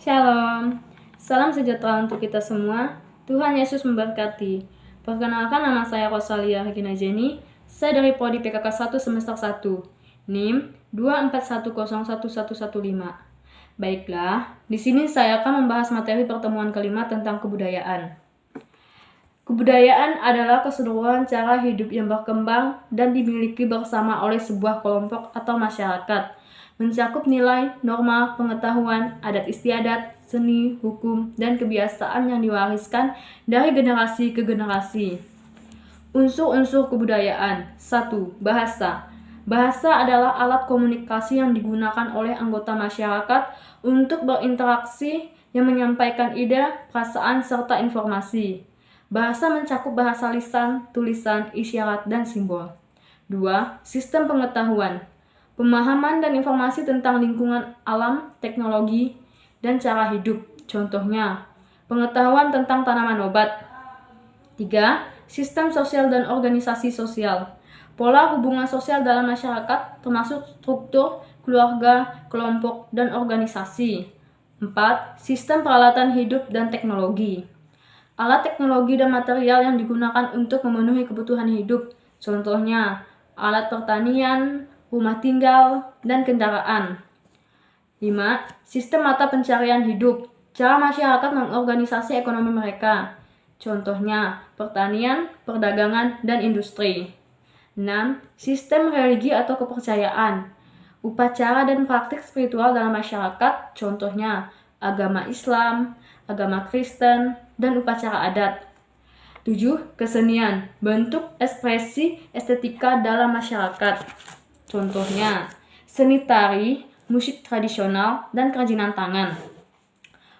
Shalom, salam sejahtera untuk kita semua. Tuhan Yesus memberkati. Perkenalkan, nama saya Rosalia Regina Jenny. Saya dari Prodi PKK 1 semester 1, NIM 241011115. Baiklah, di sini saya akan membahas materi pertemuan kelima tentang kebudayaan. Kebudayaan adalah keseluruhan cara hidup yang berkembang dan dimiliki bersama oleh sebuah kelompok atau masyarakat, mencakup nilai, norma, pengetahuan, adat istiadat, seni, hukum, dan kebiasaan yang diwariskan dari generasi ke generasi. Unsur-unsur kebudayaan. 1. Bahasa. Bahasa adalah alat komunikasi yang digunakan oleh anggota masyarakat untuk berinteraksi yang menyampaikan ide, perasaan, serta informasi. Bahasa mencakup bahasa lisan, tulisan, isyarat, dan simbol. 2. Sistem pengetahuan. Pemahaman dan informasi tentang lingkungan alam, teknologi, dan cara hidup. Contohnya, pengetahuan tentang tanaman obat. 3. Sistem sosial dan organisasi sosial. Pola hubungan sosial dalam masyarakat termasuk struktur, keluarga, kelompok, dan organisasi. 4. Sistem peralatan hidup dan teknologi. Alat teknologi dan material yang digunakan untuk memenuhi kebutuhan hidup. Contohnya, alat pertanian, rumah tinggal, dan kendaraan. 5. Sistem mata pencarian hidup. Cara masyarakat mengorganisasi ekonomi mereka. Contohnya, pertanian, perdagangan, dan industri. 6. Sistem religi atau kepercayaan. Upacara dan praktik spiritual dalam masyarakat, contohnya agama Islam, agama Kristen, dan upacara adat. 7. Kesenian, bentuk ekspresi estetika dalam masyarakat. Contohnya, seni tari, musik tradisional, dan kerajinan tangan.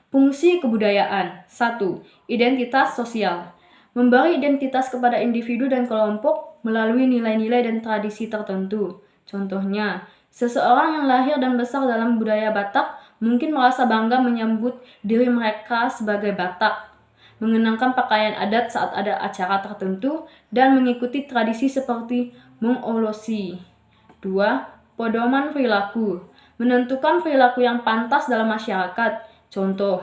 Fungsi kebudayaan. 1. Identitas sosial. Memberi identitas kepada individu dan kelompok melalui nilai-nilai dan tradisi tertentu. Contohnya, seseorang yang lahir dan besar dalam budaya Batak mungkin merasa bangga menyambut diri mereka sebagai Batak, mengenakan pakaian adat saat ada acara tertentu, dan mengikuti tradisi seperti mengolosi. 2. Pedoman perilaku. Menentukan perilaku yang pantas dalam masyarakat. Contoh,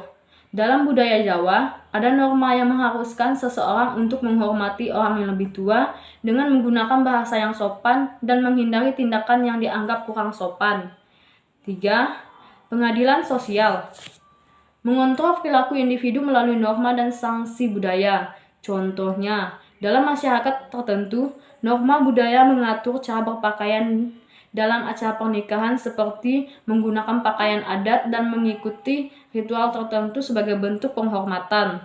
dalam budaya Jawa, ada norma yang mengharuskan seseorang untuk menghormati orang yang lebih tua dengan menggunakan bahasa yang sopan dan menghindari tindakan yang dianggap kurang sopan. 3. Pengadilan sosial. Mengontrol perilaku individu melalui norma dan sanksi budaya. Contohnya, dalam masyarakat tertentu, norma budaya mengatur cara berpakaian dalam acara pernikahan seperti menggunakan pakaian adat dan mengikuti ritual tertentu sebagai bentuk penghormatan.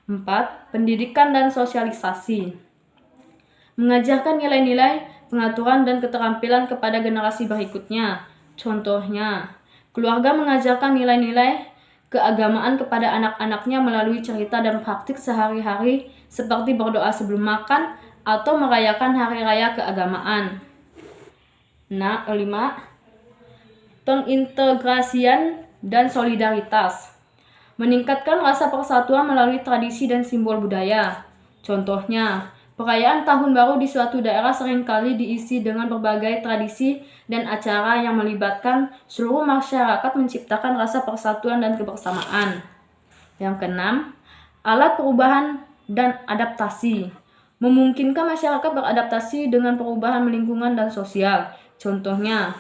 4. Pendidikan dan sosialisasi. Mengajarkan nilai-nilai, pengaturan, dan keterampilan kepada generasi berikutnya. Contohnya, keluarga mengajarkan nilai-nilai keagamaan kepada anak-anaknya melalui cerita dan praktik sehari-hari seperti berdoa sebelum makan atau merayakan hari raya keagamaan. 5. Pengintegrasian dan solidaritas. Meningkatkan rasa persatuan melalui tradisi dan simbol budaya. Contohnya, perayaan tahun baru di suatu daerah seringkali diisi dengan berbagai tradisi dan acara yang melibatkan seluruh masyarakat menciptakan rasa persatuan dan kebersamaan. Yang keenam, alat perubahan dan adaptasi. Memungkinkan masyarakat beradaptasi dengan perubahan lingkungan dan sosial. Contohnya,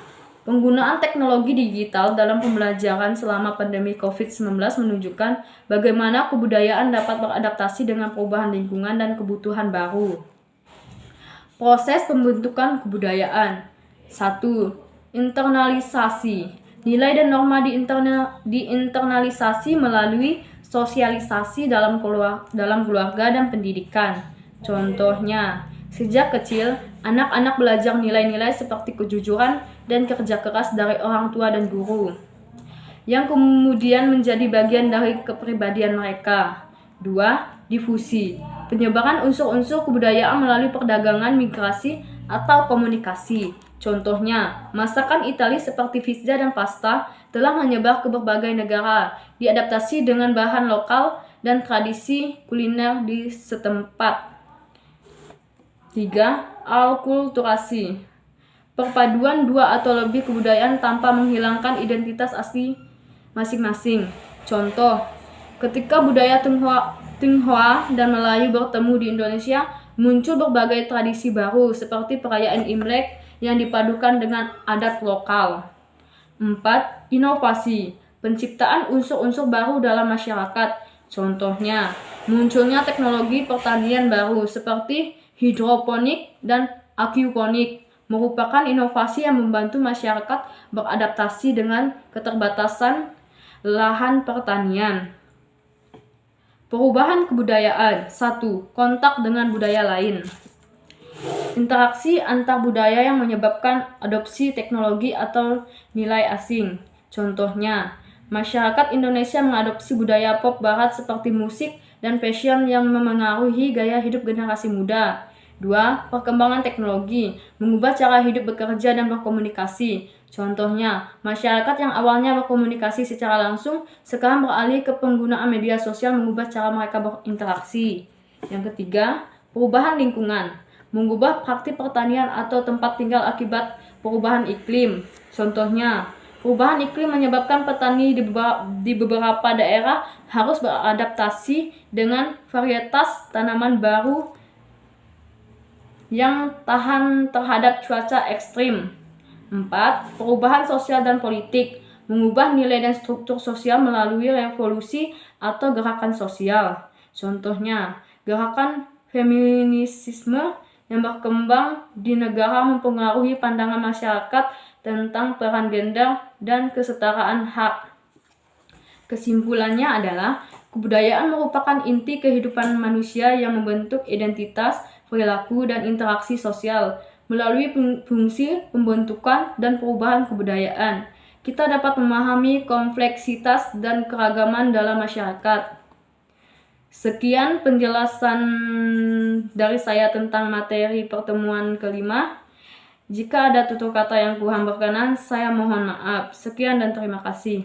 penggunaan teknologi digital dalam pembelajaran selama pandemi COVID-19 menunjukkan bagaimana kebudayaan dapat beradaptasi dengan perubahan lingkungan dan kebutuhan baru. Proses pembentukan kebudayaan. 1. Internalisasi. Nilai dan norma diinternalisasi melalui sosialisasi dalam keluarga dan pendidikan. Contohnya, sejak kecil, anak-anak belajar nilai-nilai seperti kejujuran dan kerja keras dari orang tua dan guru, yang kemudian menjadi bagian dari kepribadian mereka. 2. Difusi. Penyebaran unsur-unsur kebudayaan melalui perdagangan, migrasi, atau komunikasi. Contohnya, masakan Italia seperti pizza dan pasta telah menyebar ke berbagai negara, diadaptasi dengan bahan lokal dan tradisi kuliner di setempat. 3. Alkulturasi. Perpaduan dua atau lebih kebudayaan tanpa menghilangkan identitas asli masing-masing. Contoh, ketika budaya Tionghoa dan Melayu bertemu di Indonesia, muncul berbagai tradisi baru seperti perayaan Imlek yang dipadukan dengan adat lokal. 4. Inovasi, penciptaan unsur-unsur baru dalam masyarakat. Contohnya, munculnya teknologi pertanian baru seperti hidroponik dan aquaponik merupakan inovasi yang membantu masyarakat beradaptasi dengan keterbatasan lahan pertanian. Perubahan kebudayaan. 1. Kontak dengan budaya lain. Interaksi antar budaya yang menyebabkan adopsi teknologi atau nilai asing. Contohnya, masyarakat Indonesia mengadopsi budaya pop barat seperti musik dan fashion yang memengaruhi gaya hidup generasi muda. 2. Perkembangan teknologi mengubah cara hidup bekerja dan berkomunikasi. Contohnya, masyarakat yang awalnya berkomunikasi secara langsung sekarang beralih ke penggunaan media sosial mengubah cara mereka berinteraksi. Yang ketiga, perubahan lingkungan mengubah praktik pertanian atau tempat tinggal akibat perubahan iklim. Contohnya, perubahan iklim menyebabkan petani di beberapa daerah harus beradaptasi dengan varietas tanaman baru yang tahan terhadap cuaca ekstrim. 4. Perubahan sosial dan politik mengubah nilai dan struktur sosial melalui revolusi atau gerakan sosial. Contohnya, gerakan feminisme yang berkembang di negara mempengaruhi pandangan masyarakat tentang peran gender dan kesetaraan hak. Kesimpulannya adalah, kebudayaan merupakan inti kehidupan manusia yang membentuk identitas, perilaku, dan interaksi sosial. Melalui fungsi pembentukan dan perubahan kebudayaan, kita dapat memahami kompleksitas dan keragaman dalam masyarakat. Sekian penjelasan dari saya tentang materi pertemuan kelima. Jika ada tutur kata yang kurang berkenan, saya mohon maaf. Sekian dan terima kasih.